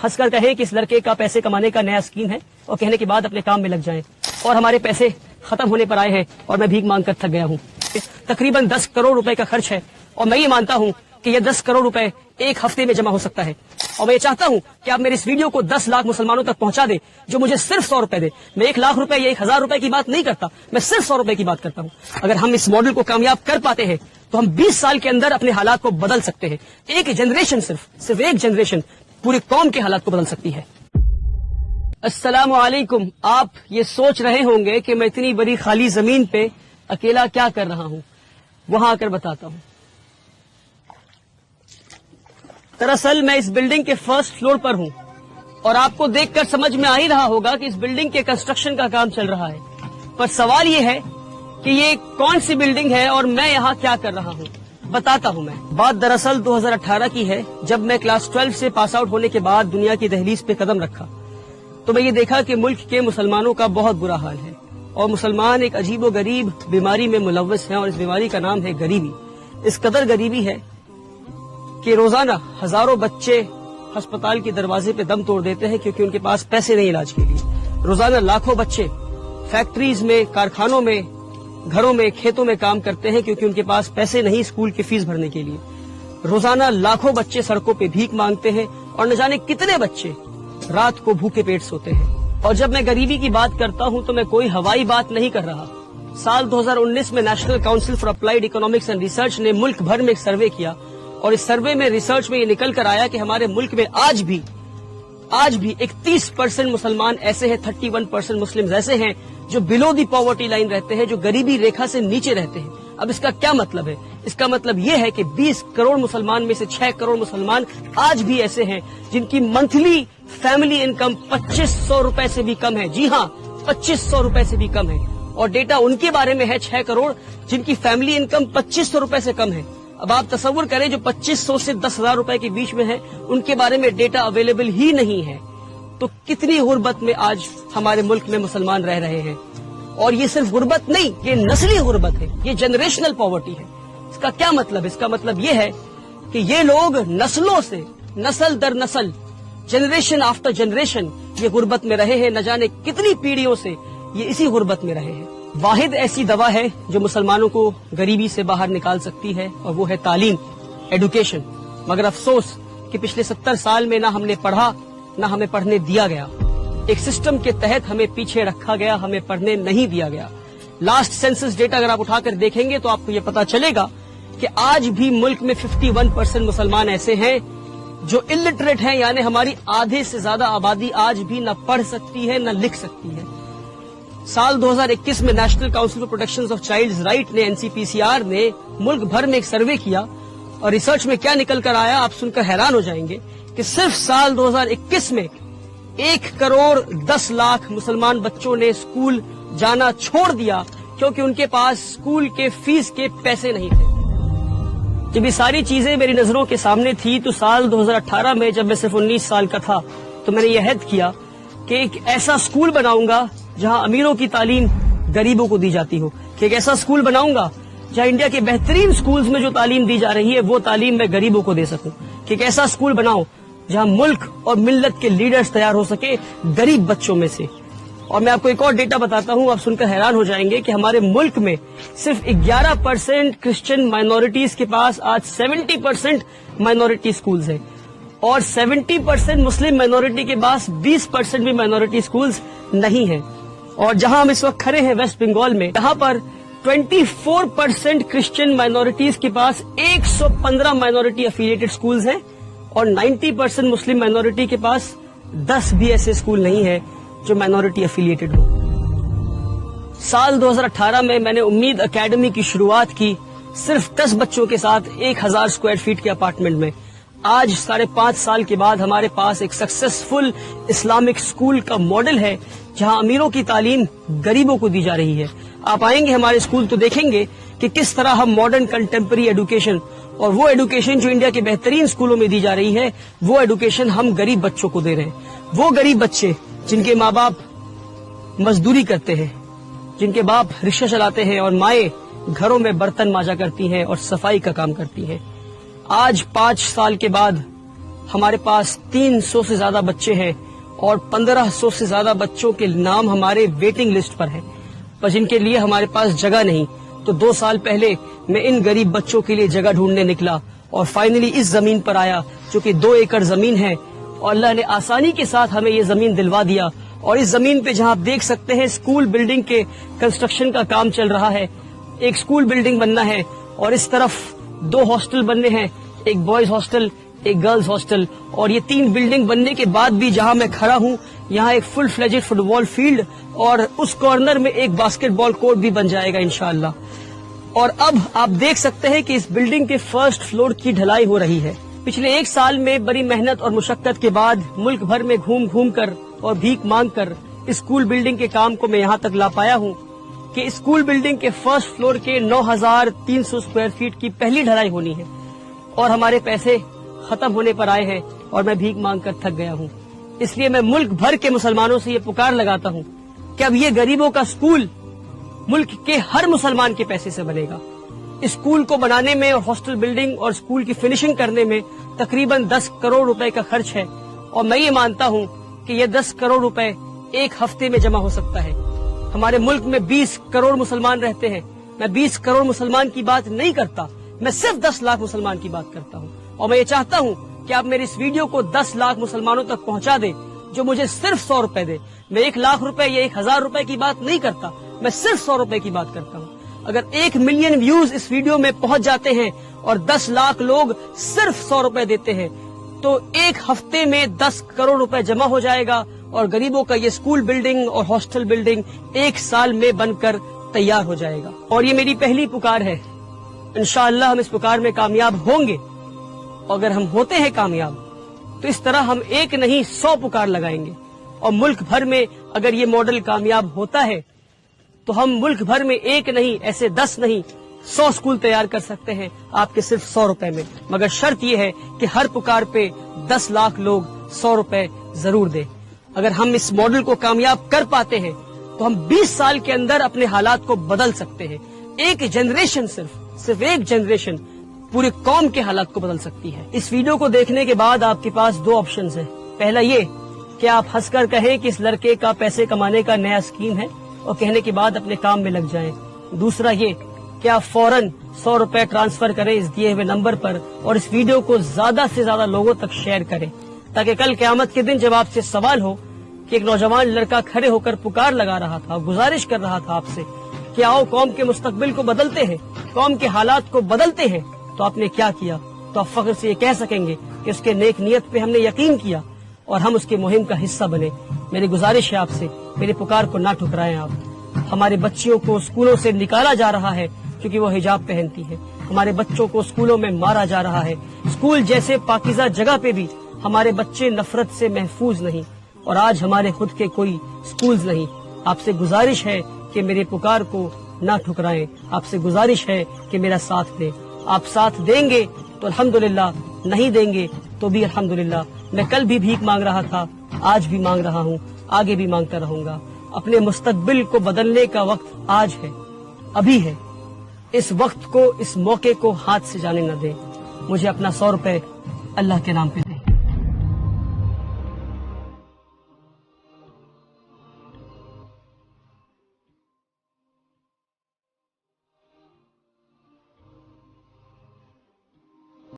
हंस कर कहें कि इस लड़के का पैसे कमाने का नया स्कीम है और कहने के बाद अपने काम में लग जाएं और हमारे पैसे खत्म होने पर आए हैं और मैं भीख मांग कर थक गया हूँ। तकरीबन 10 करोड़ रुपए का खर्च है और मैं ये मानता हूँ कि ये 10 करोड़ रुपए एक हफ्ते में जमा हो सकता है और मैं ये चाहता हूँ कि आप मेरे इस वीडियो को 10 लाख मुसलमानों तक पहुंचा दे जो मुझे सिर्फ 100 रुपए दे। मैं 1 लाख रुपए या 1000 रुपए की बात नहीं करता, मैं सिर्फ 100 रुपए की बात करता हूँ। अगर हम इस मॉडल को कामयाब कर पाते हैं तो हम 20 साल के अंदर अपने हालात को बदल सकते हैं। एक जनरेशन, सिर्फ एक जनरेशन पूरी कौम के हालात को बदल सकती है। अस्सलामु अलैकुम। आप ये सोच रहे होंगे कि मैं इतनी बड़ी खाली जमीन पे अकेला क्या कर रहा हूँ, वहां आकर बताता हूँ। दरअसल मैं इस बिल्डिंग के फर्स्ट फ्लोर पर हूँ और आपको देखकर समझ में आ ही रहा होगा कि इस बिल्डिंग के कंस्ट्रक्शन का काम चल रहा है, पर सवाल ये है कि ये कौन सी बिल्डिंग है और मैं यहाँ क्या कर रहा हूँ। बताता हूँ मैं। बात दरअसल 2018 की है, जब मैं क्लास 12 से पास आउट होने के बाद दुनिया की दहलीज पे कदम रखा तो मैं ये देखा कि मुल्क के मुसलमानों का बहुत बुरा हाल है और मुसलमान एक अजीबो गरीब बीमारी में मुलव्वस हैं और इस बीमारी का नाम है गरीबी। इस कदर गरीबी है कि रोजाना हजारों बच्चे अस्पताल के दरवाजे पे दम तोड़ देते हैं क्योंकि उनके पास पैसे नहीं इलाज के लिए। रोजाना लाखों बच्चे फैक्ट्रीज में, कारखानों में, घरों में, खेतों में काम करते हैं क्योंकि उनके पास पैसे नहीं स्कूल की फीस भरने के लिए। रोजाना लाखों बच्चे सड़कों पे भीख मांगते हैं और न जाने कितने बच्चे रात को भूखे पेट सोते हैं। और जब मैं गरीबी की बात करता हूं तो मैं कोई हवाई बात नहीं कर रहा। साल 2019 में national council for applied economics and research ने मुल्क भर में एक सर्वे किया और इस सर्वे में, रिसर्च में ये निकल कर आया कि हमारे मुल्क में आज भी 31% मुसलमान ऐसे हैं, 31% मुस्लिम ऐसे हैं जो बिलो दी पॉवर्टी लाइन रहते हैं, जो गरीबी रेखा से नीचे रहते हैं। अब इसका क्या मतलब है? इसका मतलब ये है कि 20 करोड़ मुसलमान में से 6 करोड़ मुसलमान आज भी ऐसे हैं जिनकी मंथली फैमिली इनकम 2500 रुपए से भी कम है। जी हाँ, 2500 रुपए से भी कम है। और डेटा उनके बारे में है 6 करोड़ जिनकी फैमिली इनकम 2500 रुपए से कम है। अब आप तसव्वुर करें, जो 2500 से 10,000 रुपए के बीच में है उनके बारे में डेटा अवेलेबल ही नहीं है। तो कितनी गुर्बत में आज हमारे मुल्क में मुसलमान रह रहे हैं। और ये सिर्फ गुर्बत नहीं, ये नस्ली गुर्बत है, ये जनरेशनल पॉवर्टी है। इसका क्या मतलब? इसका मतलब ये है कि ये लोग नस्लों से, नस्ल दर नस्ल, जनरेशन आफ्टर जनरेशन ये गुर्बत में रहे हैं। न जाने कितनी पीढ़ियों से ये इसी गुर्बत में रहे हैं। वाहिद ऐसी दवा है जो मुसलमानों को गरीबी से बाहर निकाल सकती है और वो है तालीम, एडुकेशन। मगर अफसोस कि पिछले 70 साल में ना हमने पढ़ा, ना हमें पढ़ने दिया गया। एक सिस्टम के तहत हमें पीछे रखा गया, हमें पढ़ने नहीं दिया गया। लास्ट सेंसस डेटा अगर आप उठाकर देखेंगे तो आपको ये पता चलेगा कि आज भी मुल्क में 51% मुसलमान ऐसे हैं जो इलिटरेट हैं, यानी हमारी आधे से ज्यादा आबादी आज भी न पढ़ सकती है न लिख सकती है। साल 2021 में national council for protection of child's right ने, NCPCR ने मुल्क भर में एक सर्वे किया और रिसर्च में क्या निकल कर आया आप सुनकर हैरान हो जाएंगे कि सिर्फ साल 2021 में 1 करोड़ 10 लाख मुसलमान बच्चों ने स्कूल जाना छोड़ दिया क्योंकि उनके पास स्कूल के फीस के पैसे नहीं थे। जब ये सारी चीजें मेरी नजरों के सामने थी तो साल 2018 में, जब मैं सिर्फ 19 साल का था, तो मैंने यह अहद किया कि एक ऐसा स्कूल बनाऊंगा जहां अमीरों की तालीम गरीबों को दी जाती हो, कि एक ऐसा स्कूल बनाऊंगा जहां इंडिया के बेहतरीन स्कूल्स में जो तालीम दी जा रही है वो तालीम मैं गरीबों को दे सकूं, कि एक ऐसा स्कूल बनाऊं जहां मुल्क और मिल्लत के लीडर्स तैयार हो सके गरीब बच्चों में से। और मैं आपको एक और डेटा बताता हूं, आप सुनकर हैरान हो जाएंगे कि हमारे मुल्क में सिर्फ 11% क्रिश्चियन माइनॉरिटीज के पास आज 70% माइनॉरिटी स्कूल्स हैं और 70% मुस्लिम माइनॉरिटी के पास 20% भी माइनॉरिटी स्कूल्स नहीं है। और जहां हम इस वक्त खड़े हैं वेस्ट बंगाल में, यहाँ पर 24% क्रिश्चियन माइनॉरिटीज के पास 115 माइनॉरिटी एफिलिएटेड स्कूल्स हैं और 90% मुस्लिम माइनॉरिटी के पास 10 भी ऐसे स्कूल नहीं है जो माइनॉरिटी एफिलिएटेड हो। साल 2018 में मैंने उम्मीद एकेडमी की शुरुआत की सिर्फ 10 बच्चों के साथ 1000 स्क्वायर फीट के अपार्टमेंट में। आज 5.5 साल के बाद हमारे पास एक सक्सेसफुल इस्लामिक स्कूल का मॉडल है जहां अमीरों की तालीम गरीबों को दी जा रही है। आप आएंगे हमारे स्कूल तो देखेंगे कि किस तरह हम मॉडर्न कंटेम्पररी एडुकेशन, और वो एडुकेशन जो इंडिया के बेहतरीन स्कूलों में दी जा रही है, वो एडुकेशन हम गरीब बच्चों को दे रहे हैं। वो गरीब बच्चे जिनके माँ बाप मजदूरी करते हैं, जिनके बाप रिक्शा चलाते हैं और माएं घरों में बर्तन मांजा करती हैं और सफाई का काम करती हैं, आज 5 साल के बाद ہمارے پاس 300 سے زیادہ بچے ہیں اور 1500 سے زیادہ بچوں کے نام ہمارے ویٹنگ لسٹ پر ہیں، پر جن کے لیے ہمارے پاس جگہ نہیں. تو 2 سال پہلے میں ان غریب بچوں کے لیے جگہ ڈھونڈنے نکلا اور فائنلی اس زمین پر آیا جو کہ 2 ایکڑ زمین ہے، اور اللہ نے آسانی کے ساتھ ہمیں یہ زمین دلوا دیا. اور اس زمین پہ جہاں آپ دیکھ سکتے ہیں اسکول بلڈنگ کے کنسٹرکشن کا کام چل رہا ہے. ایک اسکول بلڈنگ بننا ہے اور اس طرف 2 ہاسٹل بننے ہیں، ایک بوائز ہاسٹل ایک گرلز ہاسٹل. اور یہ 3 بلڈنگ بننے کے بعد بھی جہاں میں کھڑا ہوں یہاں ایک فل فلیجڈ فٹ بال فیلڈ اور اس کارنر میں ایک باسکٹ بال کورٹ بھی بن جائے گا انشاءاللہ. اور اب آپ دیکھ سکتے ہیں کہ اس بلڈنگ کے فرسٹ فلور کی ڈھلائی ہو رہی ہے. پچھلے 1 سال میں بڑی محنت اور مشقت کے بعد ملک بھر میں گھوم گھوم کر اور بھیک مانگ کر اسکول بلڈنگ کے کام کو میں یہاں تک لا پایا ہوں کہ اسکول بلڈنگ کے فرسٹ فلور کے 9300 اسکوائر فیٹ کی پہلی ڈھلائی ہونی ہے اور ہمارے پیسے ختم ہونے پر آئے ہیں اور میں بھیک مانگ کر تھک گیا ہوں. اس لیے میں ملک بھر کے مسلمانوں سے یہ پکار لگاتا ہوں کہ اب یہ غریبوں کا اسکول ملک کے ہر مسلمان کے پیسے سے بنے گا. اسکول کو بنانے میں اور ہاسٹل بلڈنگ اور اسکول کی فنیشنگ کرنے میں تقریباً 10 کروڑ روپے کا خرچ ہے اور میں یہ مانتا ہوں کہ یہ 10 کروڑ روپے ایک ہفتے میں جمع ہو سکتا ہے. ہمارے ملک میں 20 کروڑ مسلمان رہتے ہیں. میں 20 کروڑ مسلمان کی بات نہیں کرتا، میں صرف 10 لاکھ مسلمان کی بات کرتا ہوں. اور میں یہ چاہتا ہوں کہ آپ میری اس ویڈیو کو 10 لاکھ مسلمانوں تک پہنچا دیں جو مجھے صرف 100 روپے دے. میں 1 لاکھ روپے یا 1000 روپے کی بات نہیں کرتا، میں صرف 100 روپے کی بات کرتا ہوں. اگر 1 ملین ویوز اس ویڈیو میں پہنچ جاتے ہیں اور 10 لاکھ لوگ صرف 100 روپے دیتے ہیں تو ایک ہفتے میں 10 کروڑ روپے جمع ہو جائے گا اور غریبوں کا یہ اسکول بلڈنگ اور ہاسٹل بلڈنگ 1 سال میں بن کر تیار ہو جائے گا. اور یہ میری پہلی پکار ہے. انشاءاللہ ہم اس پکار میں کامیاب ہوں گے. اگر ہم ہوتے ہیں کامیاب تو اس طرح ہم 1 نہیں 100 پکار لگائیں گے اور ملک بھر میں اگر یہ ماڈل کامیاب ہوتا ہے تو ہم ملک بھر میں 1 نہیں ایسے 10 نہیں 100 اسکول تیار کر سکتے ہیں آپ کے صرف 100 روپے میں. مگر شرط یہ ہے کہ ہر پکار پہ 10 لاکھ لوگ 100 روپے ضرور دیں. اگر ہم اس ماڈل کو کامیاب کر پاتے ہیں تو ہم 20 سال کے اندر اپنے حالات کو بدل سکتے ہیں. ایک جنریشن صرف ایک جنریشن پورے قوم کے حالات کو بدل سکتی ہے. اس ویڈیو کو دیکھنے کے بعد آپ کے پاس 2 آپشنز ہیں. پہلا یہ کہ آپ ہنس کر کہیں کہ اس لڑکے کا پیسے کمانے کا نیا اسکیم ہے اور کہنے کے بعد اپنے کام میں لگ جائیں. دوسرا یہ کہ آپ فوراً 100 روپے ٹرانسفر کریں اس دیے ہوئے نمبر پر اور اس ویڈیو کو زیادہ سے زیادہ لوگوں تک شیئر کریں تاکہ کل قیامت کے دن جب آپ سے سوال ہو کہ ایک نوجوان لڑکا کھڑے ہو کر پکار لگا رہا تھا، گزارش کر رہا تھا آپ سے کہ آؤ قوم کے مستقبل کو بدلتے ہیں، قوم کے حالات کو بدلتے ہیں، تو آپ نے کیا کیا، تو آپ فخر سے یہ کہہ سکیں گے کہ اس کے نیک نیت پہ ہم نے یقین کیا اور ہم اس کے مہم کا حصہ بنے. میری گزارش ہے آپ سے، میری پکار کو نہ ٹھکرائیں. آپ ہمارے بچیوں کو اسکولوں سے نکالا جا رہا ہے کیونکہ وہ حجاب پہنتی ہے. ہمارے بچوں کو اسکولوں میں مارا جا رہا ہے. اسکول جیسے پاکیزہ جگہ پہ بھی ہمارے بچے نفرت سے محفوظ نہیں اور آج ہمارے خود کے کوئی اسکولز نہیں. آپ سے گزارش ہے کہ میرے پکار کو نہ ٹھکرائیں. آپ سے گزارش ہے کہ میرا ساتھ دیں. آپ ساتھ دیں گے تو الحمدللہ، نہیں دیں گے تو بھی الحمدللہ. میں کل بھی بھیک مانگ رہا تھا، آج بھی مانگ رہا ہوں، آگے بھی مانگتا رہوں گا. اپنے مستقبل کو بدلنے کا وقت آج ہے، ابھی ہے. اس وقت کو، اس موقع کو ہاتھ سے جانے نہ دیں. مجھے اپنا 100 روپے اللہ کے نام پہ دیں.